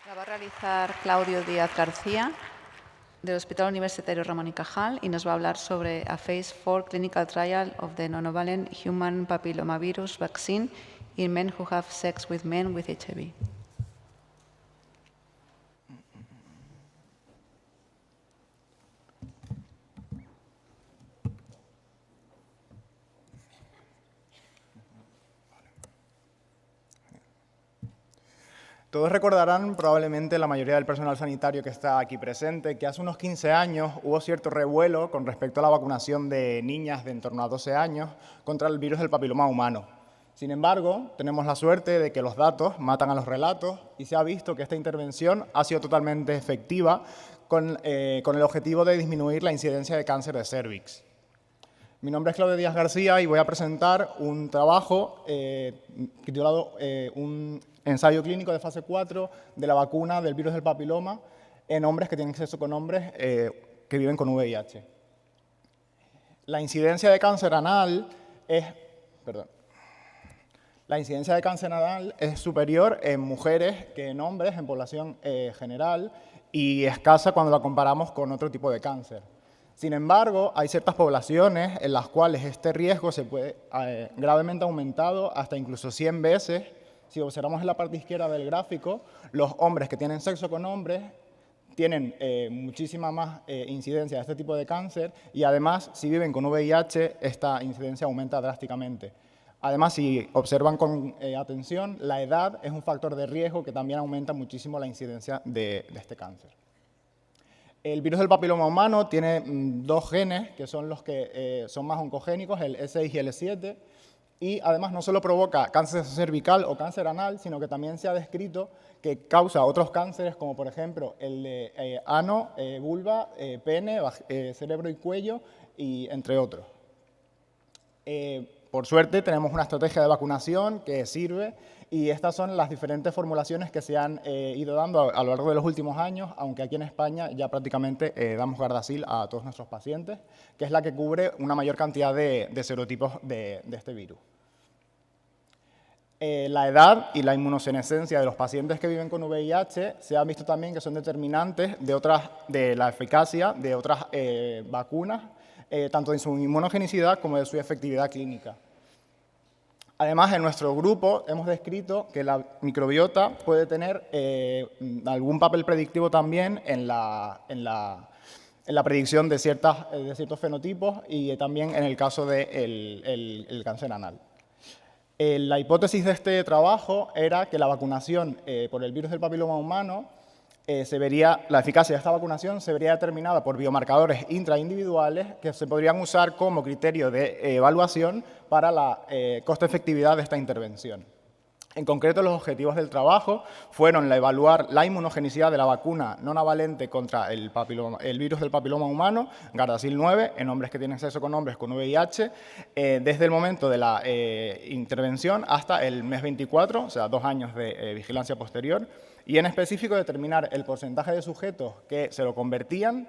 La va a realizar Claudio Díaz García, del Hospital Universitario Ramón y Cajal, y nos va a hablar sobre a Phase 4 Clinical Trial of the Nonavalent Human Papillomavirus Vaccine in men who have sex with men with HIV. Todos recordarán, probablemente la mayoría del personal sanitario que está aquí presente, que hace unos 15 años hubo cierto revuelo con respecto a la vacunación de niñas de en torno a 12 años contra el virus del papiloma humano. Sin embargo, tenemos la suerte de que los datos matan a los relatos y se ha visto que esta intervención ha sido totalmente efectiva con el objetivo de disminuir la incidencia de cáncer de cérvix. Mi nombre es Claudio Díaz García y voy a presentar un trabajo titulado un ensayo clínico de fase 4 de la vacuna del virus del papiloma en hombres que tienen sexo con hombres que viven con VIH. La incidencia de cáncer anal es superior en mujeres que en hombres, en población general, y escasa cuando la comparamos con otro tipo de cáncer. Sin embargo, hay ciertas poblaciones en las cuales este riesgo se puede gravemente aumentado hasta incluso 100 veces. Si observamos en la parte izquierda del gráfico, los hombres que tienen sexo con hombres tienen muchísima más incidencia de este tipo de cáncer y además, si viven con VIH, esta incidencia aumenta drásticamente. Además, si observan con atención, la edad es un factor de riesgo que también aumenta muchísimo la incidencia de este cáncer. El virus del papiloma humano tiene dos genes que son los que son más oncogénicos, el E6 y el E7, y además no solo provoca cáncer cervical o cáncer anal, sino que también se ha descrito que causa otros cánceres, como por ejemplo el de ano, vulva, pene, cerebro y cuello, y entre otros. Por suerte tenemos una estrategia de vacunación que sirve y estas son las diferentes formulaciones que se han ido dando a lo largo de los últimos años, aunque aquí en España ya prácticamente damos Gardasil a todos nuestros pacientes, que es la que cubre una mayor cantidad de serotipos de este virus. La edad y la inmunosenescencia de los pacientes que viven con VIH se han visto también que son determinantes de la eficacia de otras vacunas, tanto de su inmunogenicidad como de su efectividad clínica. Además, en nuestro grupo hemos descrito que la microbiota puede tener algún papel predictivo también en la predicción de ciertos fenotipos y también en el caso del cáncer anal. La hipótesis de este trabajo era que la vacunación por el virus del papiloma humano la eficacia de esta vacunación se vería determinada por biomarcadores intraindividuales que se podrían usar como criterio de evaluación para la coste-efectividad de esta intervención. En concreto, los objetivos del trabajo fueron evaluar la inmunogenicidad de la vacuna no navalente contra el virus del papiloma humano, Gardasil 9, en hombres que tienen sexo con hombres con VIH, desde el momento de la intervención hasta el mes 24, o sea, 2 años de vigilancia posterior, y en específico determinar el porcentaje de sujetos que se lo convertían,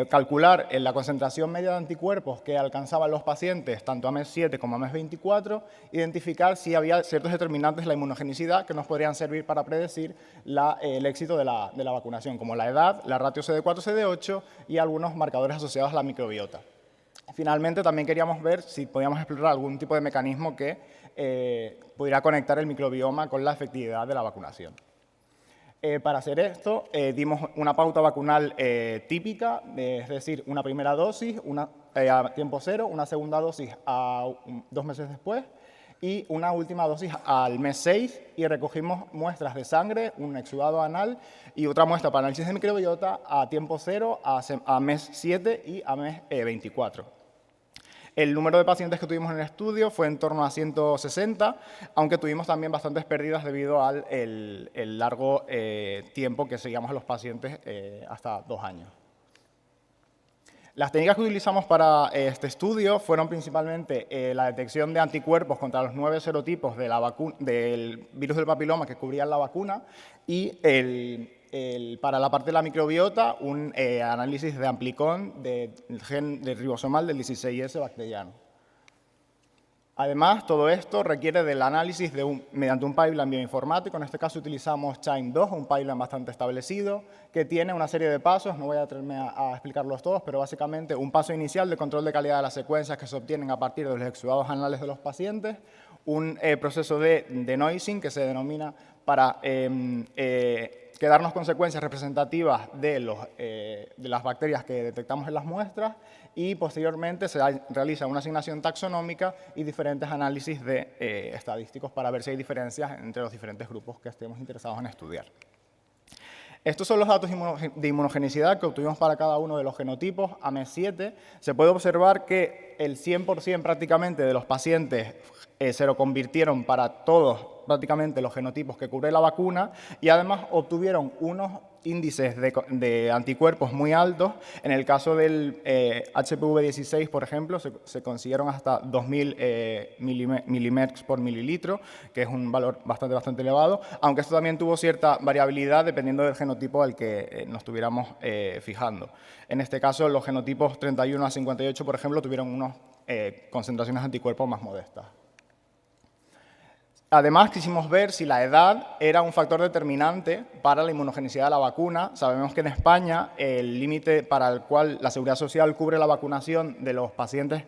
calcular la concentración media de anticuerpos que alcanzaban los pacientes tanto a mes 7 como a mes 24, identificar si había ciertos determinantes de la inmunogenicidad que nos podrían servir para predecir el éxito de la vacunación, como la edad, la ratio CD4-CD8 y algunos marcadores asociados a la microbiota. Finalmente, también queríamos ver si podíamos explorar algún tipo de mecanismo que pudiera conectar el microbioma con la efectividad de la vacunación. Para hacer esto, dimos una pauta vacunal típica, es decir, una primera dosis a tiempo cero, una segunda dosis a 2 meses después y una última dosis al mes 6 y recogimos muestras de sangre, un exudado anal y otra muestra para análisis de microbiota a tiempo cero, a mes 7 y a mes 24. El número de pacientes que tuvimos en el estudio fue en torno a 160, aunque tuvimos también bastantes pérdidas debido al largo tiempo que seguíamos a los pacientes, hasta 2 años. Las técnicas que utilizamos para este estudio fueron principalmente la detección de anticuerpos contra los 9 serotipos del virus del papiloma que cubrían la vacuna y para la parte de la microbiota, un análisis de amplicón del gen ribosomal del 16S bacteriano. Además, todo esto requiere del análisis mediante un pipeline bioinformático. En este caso utilizamos Chime2, un pipeline bastante establecido, que tiene una serie de pasos. No voy a atreverme a explicarlos todos, pero básicamente un paso inicial de control de calidad de las secuencias que se obtienen a partir de los exudados anales de los pacientes, un proceso de denoising que se denomina para quedarnos con secuencias representativas de las bacterias que detectamos en las muestras, y posteriormente se realiza una asignación taxonómica y diferentes análisis estadísticos para ver si hay diferencias entre los diferentes grupos que estemos interesados en estudiar. Estos son los datos de inmunogenicidad que obtuvimos para cada uno de los genotipos. A mes 7 se puede observar que el 100% prácticamente de los pacientes se lo convirtieron para todos prácticamente los genotipos que cubre la vacuna, y además obtuvieron unos índices de anticuerpos muy altos. En el caso del HPV-16, por ejemplo, se consiguieron hasta 2000 milimercs por mililitro, que es un valor bastante elevado, aunque esto también tuvo cierta variabilidad dependiendo del genotipo al que nos estuviéramos fijando. En este caso, los genotipos 31 a 58, por ejemplo, tuvieron unas concentraciones de anticuerpos más modestas. Además, quisimos ver si la edad era un factor determinante para la inmunogenicidad de la vacuna. Sabemos que en España el límite para el cual la Seguridad Social cubre la vacunación de los pacientes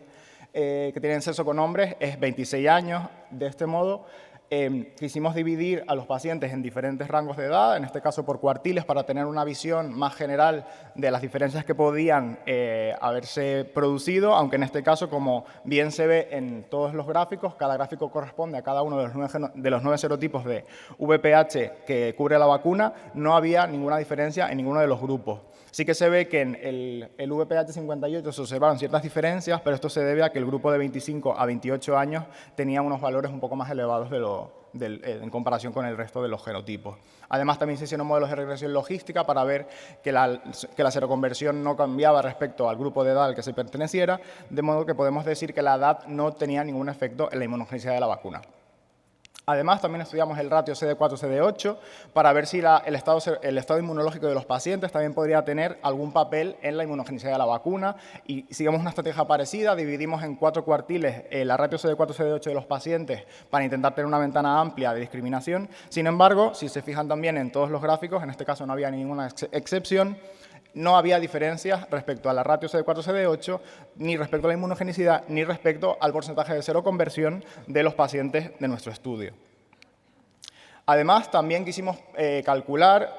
que tienen sexo con hombres es 26 años. De este modo, quisimos dividir a los pacientes en diferentes rangos de edad, en este caso por cuartiles, para tener una visión más general de las diferencias que podían haberse producido, aunque en este caso, como bien se ve en todos los gráficos, cada gráfico corresponde a cada uno de los 9 serotipos de VPH que cubre la vacuna. No había ninguna diferencia en ninguno de los grupos. Sí que se ve que en el VPH58 se observaron ciertas diferencias, pero esto se debe a que el grupo de 25 a 28 años tenía unos valores un poco más elevados en comparación con el resto de los genotipos. Además, también se hicieron modelos de regresión logística para ver que la seroconversión no cambiaba respecto al grupo de edad al que se perteneciera, de modo que podemos decir que la edad no tenía ningún efecto en la inmunogenicidad de la vacuna. Además, también estudiamos el ratio CD4-CD8 para ver si el estado inmunológico de los pacientes también podría tener algún papel en la inmunogenicidad de la vacuna, y seguimos una estrategia parecida. Dividimos en 4 cuartiles la ratio CD4-CD8 de los pacientes para intentar tener una ventana amplia de discriminación. Sin embargo, si se fijan también en todos los gráficos, en este caso no había ninguna excepción. No había diferencias respecto a la ratio CD4-CD8, ni respecto a la inmunogenicidad, ni respecto al porcentaje de seroconversión de los pacientes de nuestro estudio. Además, también quisimos calcular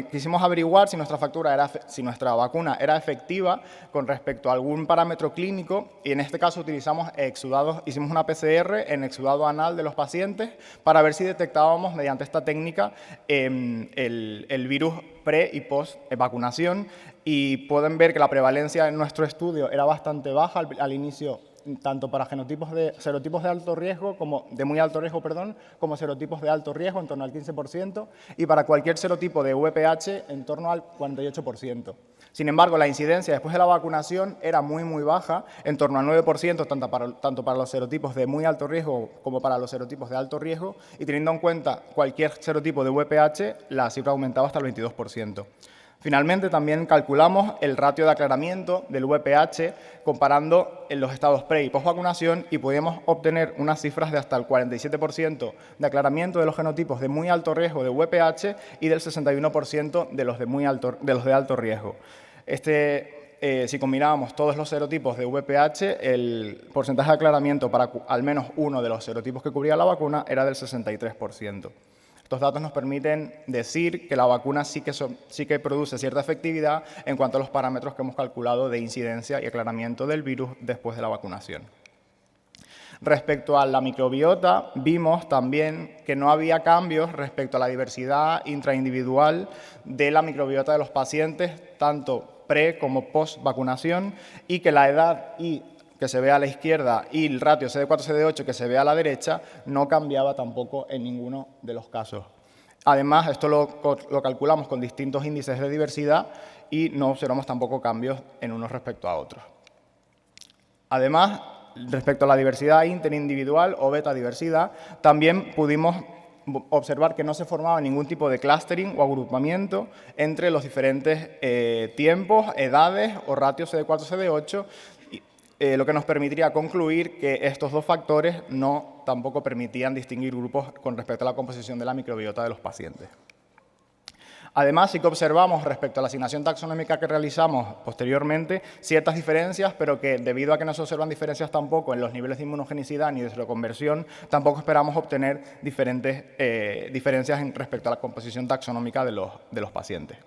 quisimos averiguar si nuestra vacuna era efectiva con respecto a algún parámetro clínico, y en este caso utilizamos hicimos una PCR en exudado anal de los pacientes para ver si detectábamos mediante esta técnica el virus pre y post vacunación, y pueden ver que la prevalencia en nuestro estudio era bastante baja al inicio, tanto para serotipos de alto riesgo, de muy alto riesgo, como serotipos de alto riesgo, en torno al 15%, y para cualquier serotipo de VPH, en torno al 48%. Sin embargo, la incidencia después de la vacunación era muy baja, en torno al 9%, tanto para los serotipos de muy alto riesgo como para los serotipos de alto riesgo, y teniendo en cuenta cualquier serotipo de VPH, la cifra aumentaba hasta el 22%. Finalmente, también calculamos el ratio de aclaramiento del VPH comparando en los estados pre y post vacunación, y podíamos obtener unas cifras de hasta el 47% de aclaramiento de los genotipos de muy alto riesgo de VPH y del 61% de los de alto riesgo. Si combinábamos todos los serotipos de VPH, el porcentaje de aclaramiento para al menos uno de los serotipos que cubría la vacuna era del 63%. Estos datos nos permiten decir que la vacuna sí que produce cierta efectividad en cuanto a los parámetros que hemos calculado de incidencia y aclaramiento del virus después de la vacunación. Respecto a la microbiota, vimos también que no había cambios respecto a la diversidad intraindividual de la microbiota de los pacientes, tanto pre como post vacunación, y que la edad que se ve a la izquierda y el ratio CD4-CD8 que se ve a la derecha no cambiaba tampoco en ninguno de los casos. Además, esto lo calculamos con distintos índices de diversidad y no observamos tampoco cambios en unos respecto a otros. Además, respecto a la diversidad interindividual o beta diversidad, también pudimos observar que no se formaba ningún tipo de clustering o agrupamiento entre los diferentes tiempos, edades o ratios CD4-CD8, lo que nos permitiría concluir que estos dos factores no tampoco permitían distinguir grupos con respecto a la composición de la microbiota de los pacientes. Además, sí que observamos respecto a la asignación taxonómica que realizamos posteriormente ciertas diferencias, pero que debido a que no se observan diferencias tampoco en los niveles de inmunogenicidad ni de seroconversión, tampoco esperamos obtener diferentes diferencias respecto a la composición taxonómica de los pacientes.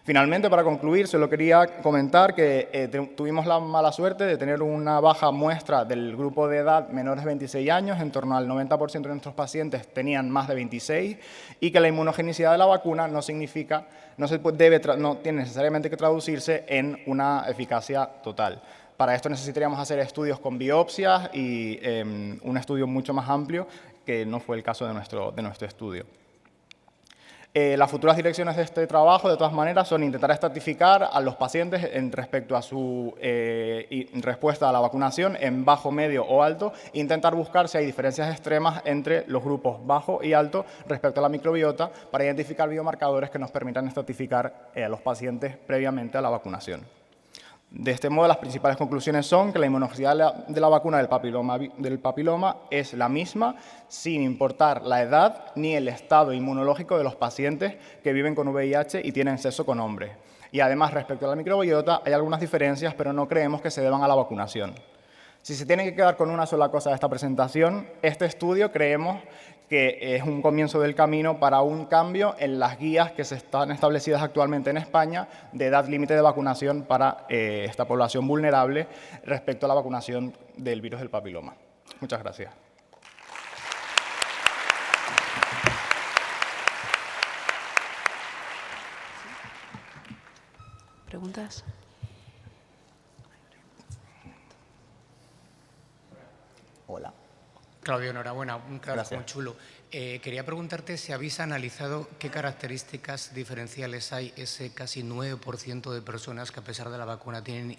Finalmente, para concluir, solo quería comentar que tuvimos la mala suerte de tener una baja muestra del grupo de edad menores de 26 años, en torno al 90% de nuestros pacientes tenían más de 26, y que la inmunogenicidad de la vacuna no tiene necesariamente que traducirse en una eficacia total. Para esto necesitaríamos hacer estudios con biopsias y un estudio mucho más amplio, que no fue el caso de nuestro estudio. Las futuras direcciones de este trabajo, de todas maneras, son intentar estratificar a los pacientes respecto a su respuesta a la vacunación en bajo, medio o alto, e intentar buscar si hay diferencias extremas entre los grupos bajo y alto respecto a la microbiota para identificar biomarcadores que nos permitan estratificar a los pacientes previamente a la vacunación. De este modo, las principales conclusiones son que la inmunogenicidad de la vacuna del papiloma es la misma, sin importar la edad ni el estado inmunológico de los pacientes que viven con VIH y tienen sexo con hombres. Y además, respecto a la microbiota, hay algunas diferencias, pero no creemos que se deban a la vacunación. Si se tiene que quedar con una sola cosa de esta presentación, este estudio creemos que es un comienzo del camino para un cambio en las guías que se están establecidas actualmente en España de edad límite de vacunación para esta población vulnerable respecto a la vacunación del virus del papiloma. Muchas gracias. ¿Preguntas? Hola. Claudio, enhorabuena, un caso Gracias. muy chulo. Quería preguntarte si habéis analizado qué características diferenciales hay ese casi 9% de personas que a pesar de la vacuna tienen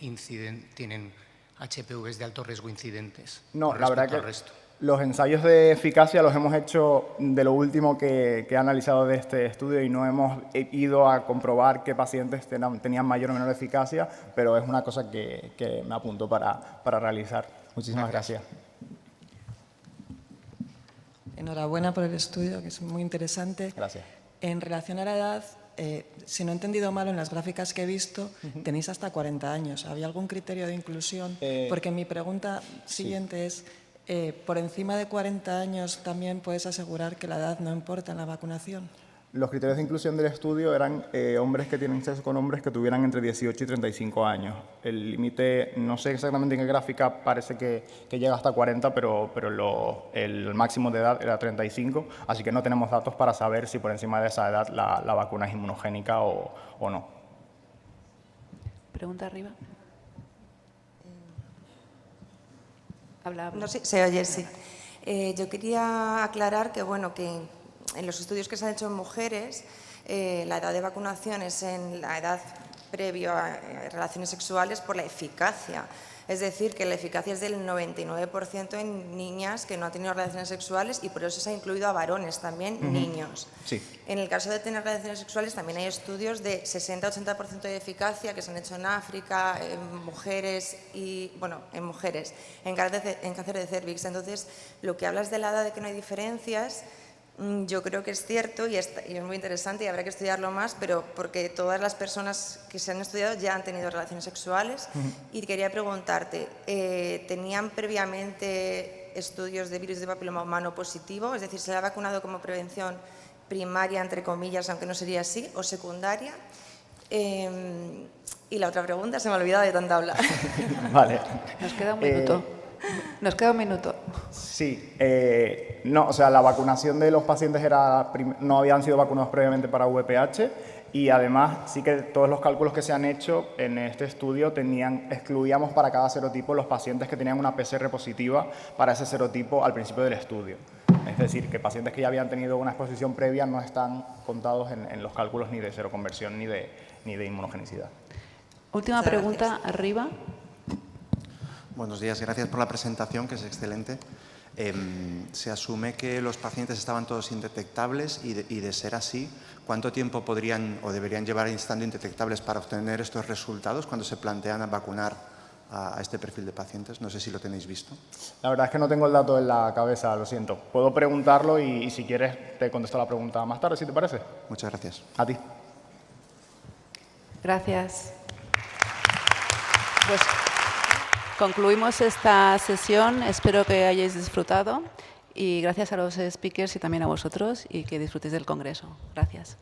HPVs de alto riesgo incidentes. No, la verdad que al resto. los ensayos de eficacia los hemos hecho de lo último que he analizado de este estudio y no hemos ido a comprobar qué pacientes tenían mayor o menor eficacia, pero es una cosa que me apunto para realizar. Muchísimas gracias. Enhorabuena por el estudio, que es muy interesante. Gracias. En relación a la edad, si no he entendido mal, en las gráficas que he visto, tenéis hasta 40 años. ¿Había algún criterio de inclusión? Porque mi pregunta siguiente es, ¿por encima de 40 años también puedes asegurar que la edad no importa en la vacunación? Los criterios de inclusión del estudio eran hombres que tienen sexo con hombres que tuvieran entre 18 y 35 años. El límite, no sé exactamente en qué gráfica, parece que llega hasta 40, pero el máximo de edad era 35, así que no tenemos datos para saber si por encima de esa edad la vacuna es inmunogénica o no. Pregunta arriba. Habla. No sé, se oye, sí. Yo quería aclarar que, bueno, que en los estudios que se han hecho en mujeres, la edad de vacunación es en la edad previo a relaciones sexuales por la eficacia. Es decir, que la eficacia es del 99% en niñas que no han tenido relaciones sexuales y por eso se ha incluido a varones también, niños. Sí. En el caso de tener relaciones sexuales también hay estudios de 60-80% de eficacia que se han hecho en África, en mujeres en cáncer de cérvix. Entonces, lo que hablas de la edad de que no hay diferencias, yo creo que es cierto y es muy interesante y habrá que estudiarlo más, pero porque todas las personas que se han estudiado ya han tenido relaciones sexuales. Y quería preguntarte, ¿tenían previamente estudios de virus de papiloma humano positivo? Es decir, ¿se le ha vacunado como prevención primaria, entre comillas, aunque no sería así, o secundaria? Y la otra pregunta, se me ha olvidado de tanta hablar. Vale. Nos queda un minuto. Nos queda un minuto. Sí, no, o sea, la vacunación de los pacientes no habían sido vacunados previamente para VPH y además sí que todos los cálculos que se han hecho en este estudio excluíamos para cada serotipo los pacientes que tenían una PCR positiva para ese serotipo al principio del estudio. Es decir, que pacientes que ya habían tenido una exposición previa no están contados en los cálculos ni de seroconversión ni de inmunogenicidad. Última Muchas pregunta, gracias. arriba. Buenos días, gracias por la presentación, que es excelente. Se asume que los pacientes estaban todos indetectables y de ser así, ¿cuánto tiempo podrían o deberían llevar estando indetectables para obtener estos resultados cuando se plantean vacunar a este perfil de pacientes? No sé si lo tenéis visto. La verdad es que no tengo el dato en la cabeza, lo siento. Puedo preguntarlo y si quieres te contesto la pregunta más tarde, si te parece. Muchas gracias. A ti. Gracias. Pues concluimos esta sesión. Espero que hayáis disfrutado y gracias a los speakers y también a vosotros y que disfrutéis del congreso. Gracias.